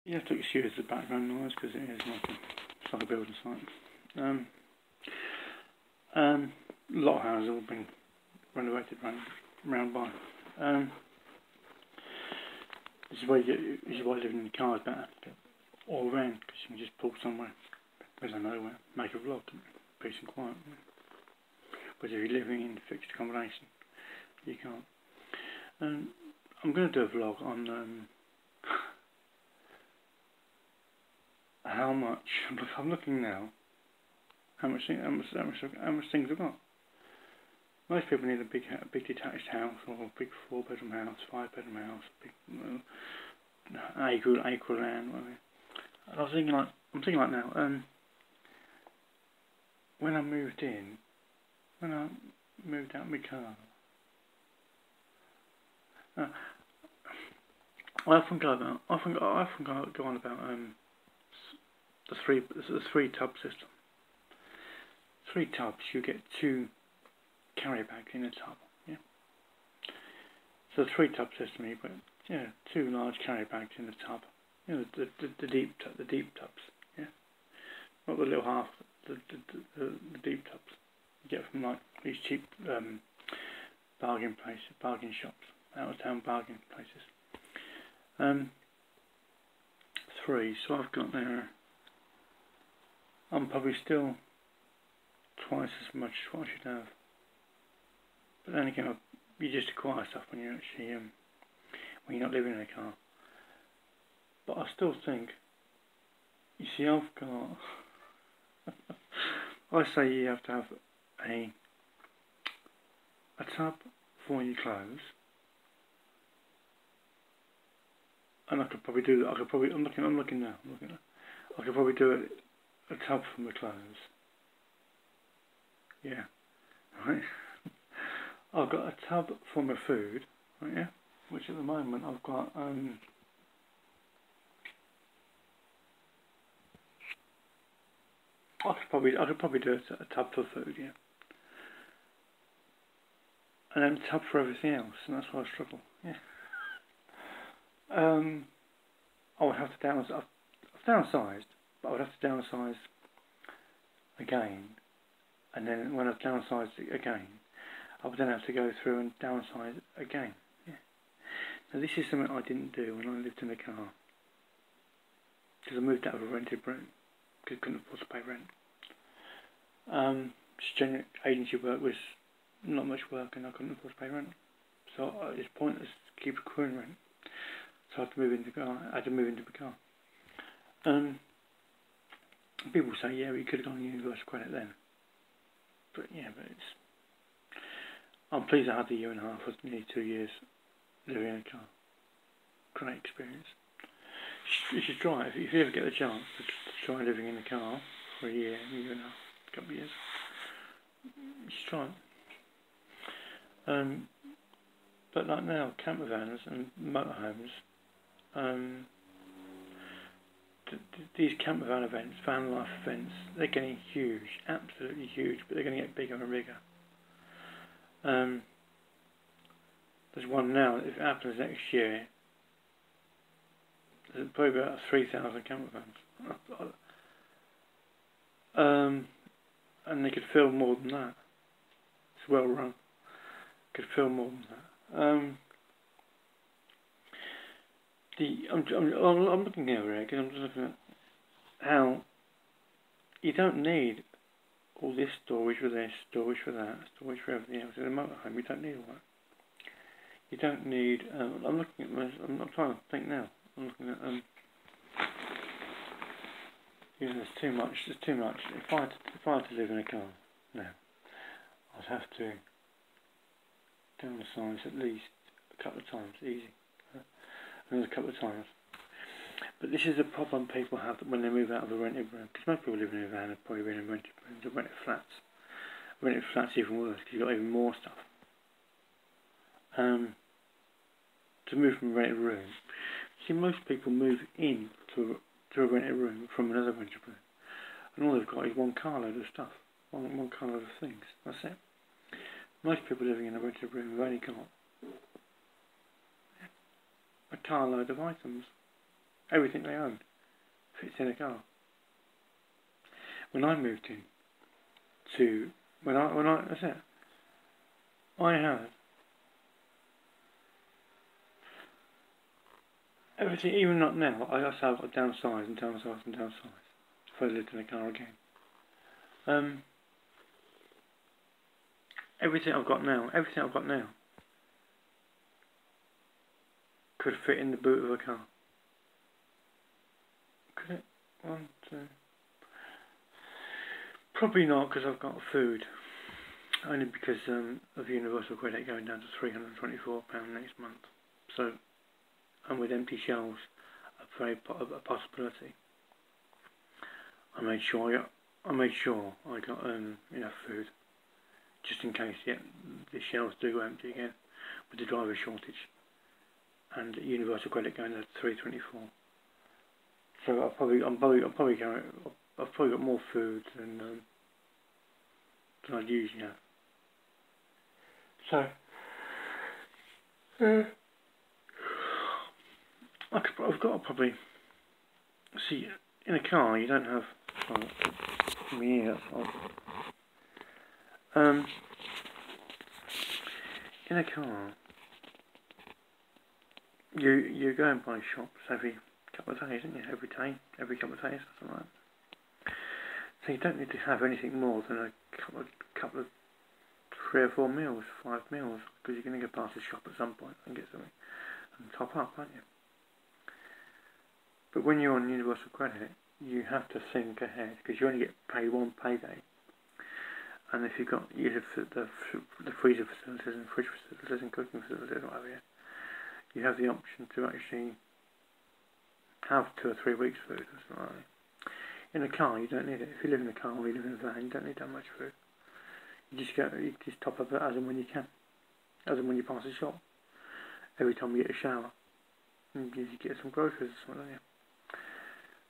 You have to excuse the background noise because it is like a building site. A lot of houses have all been renovated round by. This is why living in the car is better. All around, because you can just pull somewhere, middle of nowhere, make a vlog, peace and quiet. But if you're living in fixed accommodation, you can't. I'm going to do a vlog on how much. I'm looking now. How much things I've got. Most people need a big detached house, or a big 4-bedroom house, 5-bedroom house, big acre land, whatever. And I'm thinking like now. When I moved out of my car, I often go on about the three tub system. 3 tubs, you get 2 carry bags in a tub. Yeah. So the 3 tub system, you put 2 large carry bags in the tub. You know, the deep tubs. Yeah. Not the little half. The deep tubs. You get from like these cheap bargain shops, out of town bargain places. 3. So I've got there. I'm probably still twice as much as what I should have. But then again, you just acquire stuff when you're actually when you're not living in a car. But I still think, you see, I've got. I say you have to have a tub for your clothes, and I could probably do that. I'm looking now. I could probably do a tub for my clothes. Yeah, right. I've got a tub for my food, right? Yeah, which at the moment I've got I could probably do a tub for food, yeah, and then a tub for everything else, and that's why I struggle. Yeah. I would have to downsize. I've downsized, but I would have to downsize again, and then when I've downsized again, I would then have to go through and downsize again. Yeah. Now this is something I didn't do when I lived in a car, because I moved out of a rented room because I couldn't afford to pay rent. General agency work was not much work, and I couldn't afford to pay rent, so it's pointless to keep accruing rent. So I had to move into the car. People say, yeah, we could have gone to universal credit then. But I'm pleased I had the 1.5 years, or nearly 2 years living in a car. Great experience. You should try it. If you ever get the chance to try living in a car for a year and a half, a couple of years, you should try it. But like now, camper vans and motorhomes, these camper van events, van life events, they're getting huge, absolutely huge, but they're going to get bigger and bigger. There's one now, if it happens next year, there's probably about 3,000 camper vans. And they could fill more than that. It's well run. Could fill more than that. I'm looking over here because I'm just looking at how you don't need all this storage for this, storage for that, storage for everything else in a motorhome. You don't need all that. You don't need. I'm looking at. I'm trying to think now. I'm looking at. There's too much. There's too much. If I had to live in a car now, I'd have to downsize at least a couple of times, easy. Another couple of times. But this is a problem people have when they move out of a rented room. Because most people living in a van have probably been in rented rooms or rented flats. Rented flats even worse because you've got even more stuff. To move from a rented room, see, most people move in to a rented room from another rented room, and all they've got is one carload of stuff, one carload of things. That's it. Most people living in a rented room have only got a carload of items. Everything they own fits in a car. When I moved in to that's it. I had everything, even not now. I've got downsize and downsize and downsize. If I lived in a car again. Everything I've got now could fit in the boot of a car. Could it? One, two. Probably not, because I've got food. Only because of Universal Credit going down to £324 next month. So, and with empty shelves, a possibility. I made sure I got enough food, just in case the shelves do go empty again with the driver shortage and Universal Credit going down to £324. So I've probably got more food than I'd usually have. So I've got to probably see, in a car you don't have me here. In a car you go and buy shops every couple of days, don't you? Every couple of days, something like that. So you don't need to have anything more than a couple of 3 or 4 meals, 5 meals, because you're going to go past the shop at some point and get something and top up, aren't you? But when you're on Universal Credit, you have to think ahead, because you only get paid one payday. And if you've got the freezer facilities and fridge facilities and cooking facilities, whatever, you have the option to actually have 2 or 3 weeks food or something like that. In a car, you don't need it. If you live in a car or you live in a van, you don't need that much food. You just top up it as and when you can, as and when you pass a shop. Every time you get a shower, you get some groceries or something, don't you?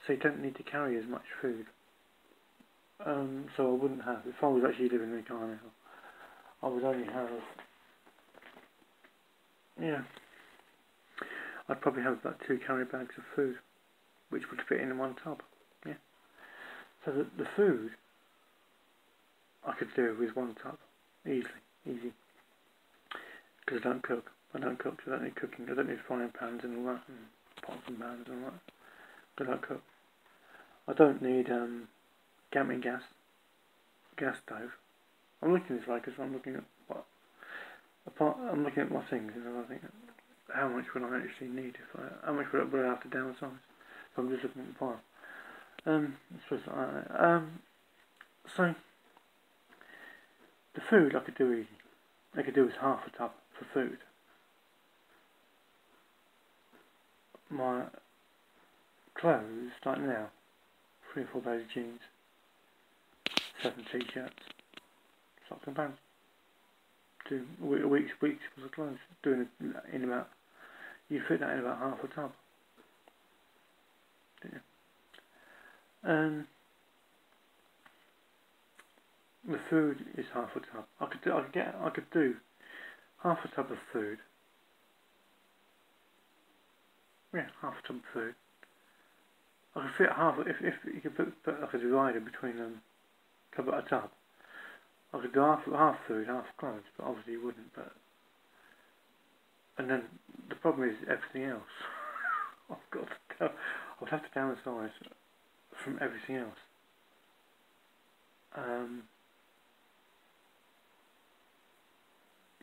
So you don't need to carry as much food. So I wouldn't have, if I was actually living in a car now, I would only have, I'd probably have about 2 carry bags of food, which would fit in one tub. Yeah. So the food I could do with one tub, easy. Because I don't cook, so I don't need cooking. I don't need frying pans and all that, and pots and pans and all that. Because I don't cook. I don't need camping gas stove. I'm looking this way because I'm looking at I'm looking at my things, and I think, how much would I actually need how much would I have to downsize? So I'm just looking at the pile. So the food I could do easy. I could do with half a tub for food. My clothes, like now, 3 or 4 pairs of jeans, 7 t-shirts, socks and pants. Do a week's worth of clothes. You fit that in about half a tub. Yeah. The food is half a tub. I could do half a tub of food. Yeah, half a tub of food. I could fit if you could put like a divider between a tub. I could do half food, half clothes, but obviously you wouldn't. And then the problem is everything else. I would have to downsize from everything else.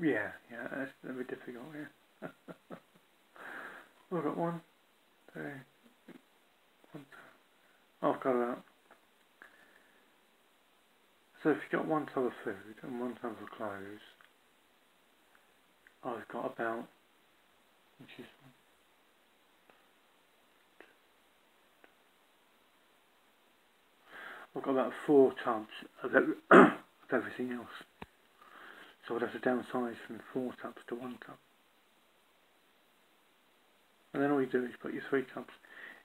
Yeah, that's a bit difficult. Yeah. I've got 1, 2, 1, 2. I've got about. So if you've got 1 tub of food and 1 tub of clothes, I've got about, I've got about 4 tubs of everything else. So I'd have to downsize from 4 tubs to 1 tub. And then all you do is put your 3 tubs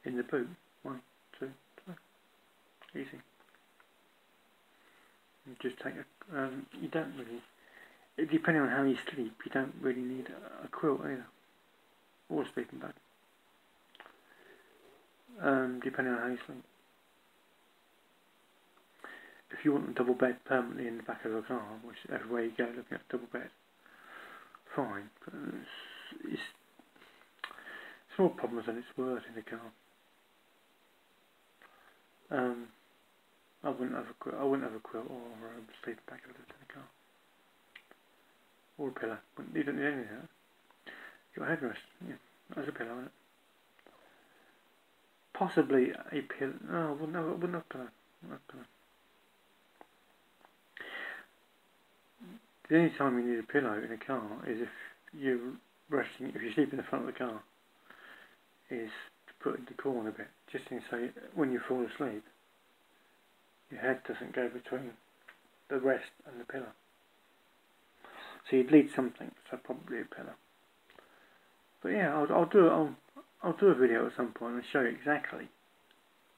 in the boot. 1, 2, 3. Easy. You just take you don't really, depending on how you sleep, you don't really need a quilt either. Or a sleeping bag. depending on how you sleep. If you want a double bed permanently in the back of a car, which everywhere you go looking at a double bed, fine, but it's more problems than it's worth in the car. I wouldn't have a quilt or a sleeping bag in the car, or a pillow. You don't need any of that. You've got a headrest, yeah, there's a pillow on it. Possibly a pillow. No, I wouldn't have a pillow. The only time you need a pillow in a car is if you're resting, if you sleep in the front of the car, is to put in the corner a bit, just in so when you fall asleep, your head doesn't go between the rest and the pillow. So you'd need something, so probably a pillow. But yeah, I'll do a video at some point and show you exactly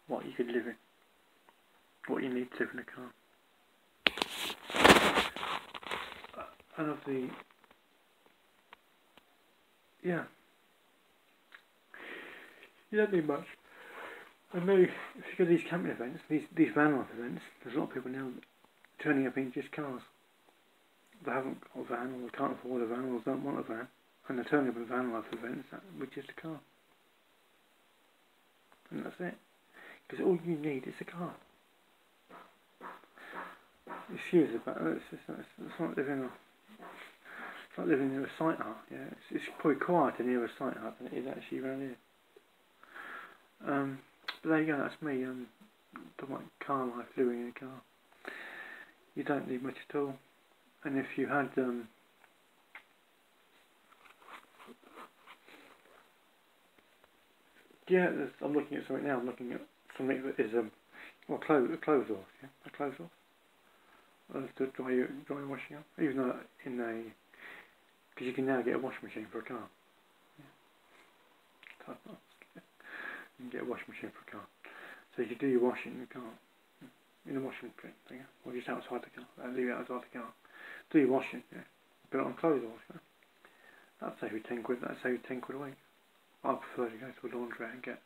what you could live in, what you need to live in a car. And of the, yeah, you don't need much. I know if you go to these camping events, these van life events, there's a lot of people now turning up in just cars. They haven't got a van, or they can't afford a van, or they don't want a van, and they're turning up in van life events with just a car. And that's it. Because all you need is a car. Excuse about it's not living near a site art, yeah. It's probably quieter near a site art than it is actually around here. But there you go, that's me, talking about car life, living in a car. You don't need much at all. And if you had, yeah, I'm looking at something now, I'm looking at something that is, well, a clothes off, yeah, a clothes off. To dry washing up, even though in a, because you can now get a washing machine for a car. Yeah. You can get a washing machine for a car, so you can do your washing in the car, in the washing thing, or just outside the car. Leave it outside the car. Do your washing, yeah. Put it on clothes wash. Yeah. That'd save you 10 quid. That'd save you 10 quid a week. I prefer to go to a laundrette and get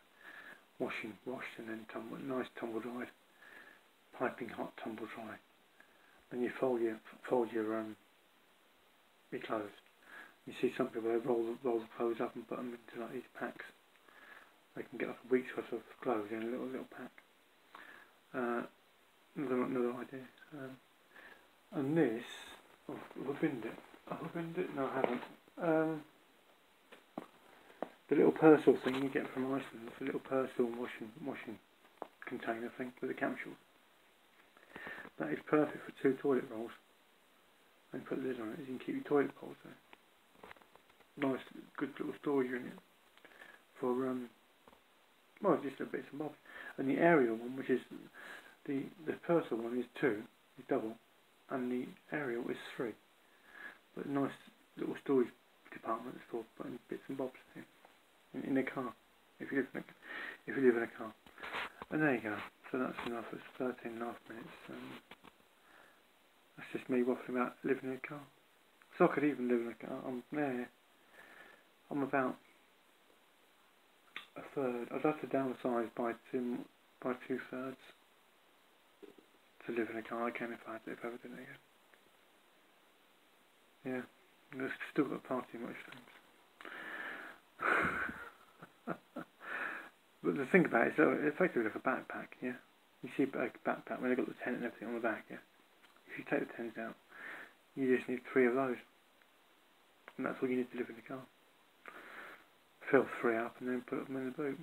washing washed and then nice tumble dried, piping hot tumble dry. Then you fold your clothes. You see some people, they roll the clothes up and put them into like these packs. They can get like a week's worth of clothes in a little pack. Another idea. And this, have I binned it? Have I binned it? No, I haven't. The little Persil thing you get from Iceland, it's a little Persil washing container thing with the capsules. That is perfect for 2 toilet rolls. And put the lid on it, you can keep your toilet bowls there. Nice, good little storage unit for well, just a bits and bobs. And the Ariel one, which is the Persil one, is 2, is double, and the Ariel is 3. But nice little storage departments for putting bits and bobs in a car, if you live in a car. And there you go. So that's enough. It's 13.5 minutes. That's just me waffling about living in a car. So I could even live in a car. I'm about a third. I'd have to downsize by 2/3 to live in a car again if I ever did it again. Yeah, I've still got party much things. But the thing about it is, it's effectively like a backpack. Yeah, you see a backpack when they've got the tent and everything on the back. Yeah, if you take the tent out, you just need 3 of those, and that's all you need to live in the car. Fill 3 up and then put them in the boot.